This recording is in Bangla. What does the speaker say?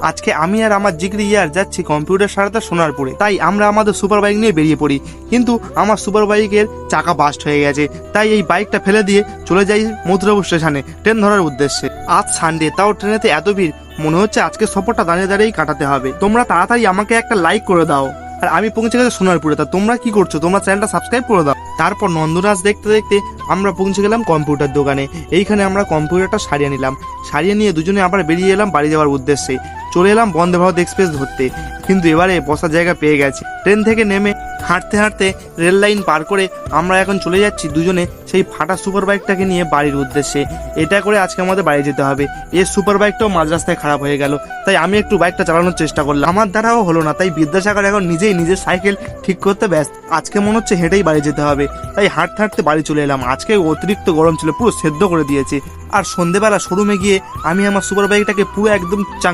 আজকে আমি আর আমার জিগরি ইয়ার যাচ্ছি কম্পিউটার সারাতে সোনারপুরে। তাই আমরা আমাদের সুপার বাইক নিয়ে বেরিয়ে পড়ি, কিন্তু আমার সুপার বাইকের চাকা বাস্ট হয়ে গেছে। তাই এই বাইকটা ফেলে দিয়ে চলে যাই মথুরাপুর স্টেশনে ট্রেন ধরার উদ্দেশ্যে। আজ সানডে, তাও ট্রেনেতে এত ভিড়, মনে হচ্ছে আজকে সফরটা দাঁড়িয়ে দাঁড়িয়েই কাটাতে হবে। তোমরা তাড়াতাড়ি আমাকে একটা লাইক করে দাও। আর আমি পৌঁছে গেছি সোনারপুরে। তা তোমরা কি করছো? তোমরা চ্যানেলটা সাবস্ক্রাইব করে দাও। তারপর নন্দনাচ দেখতে দেখতে আমরা পৌঁছে গেলাম কম্পিউটার দোকানে। এইখানে আমরা কম্পিউটারটা সারিয়ে নিলাম। সারিয়ে নিয়ে দুজনে আবার বেরিয়ে এলাম বাড়ি যাওয়ার উদ্দেশ্যে। চলে এলাম বন্দে ভারত এক্সপ্রেস ধরতে, কিন্তু এবারে বসার জায়গা পেয়ে গেছে। ট্রেন থেকে নেমে হাঁটতে হাঁটতে রেল লাইন পার করে আমরা এখন চলে যাচ্ছি দুজনে সেই ফাটা সুপার বাইকটাকে নিয়ে বাড়ির উদ্দেশ্যে। এটা করে আজকে আমাদের বাড়ি যেতে হবে। এই সুপার বাইকটাও মাঝ রাস্তায় খারাপ হয়ে গেল, তাই আমি একটু বাইকটা চালানোর চেষ্টা করলাম। আমার দ্বারাও হলো না, তাই বিদ্যাসাগর এখন নিজেই নিজের সাইকেল ঠিক করতে ব্যস্ত। আজকে মনে হচ্ছে হেঁটেই বাড়ি যেতে হবে, তাই হাঁটতে হাঁটতে বাড়ি চলে এলাম। আজকে অতিরিক্ত গরম ছিল, পুরো সেদ্ধ করে দিয়েছে। আর সন্ধেবেলা শোরুমে গিয়ে আমি আমার সুপার বাইকটাকে পুরো একদম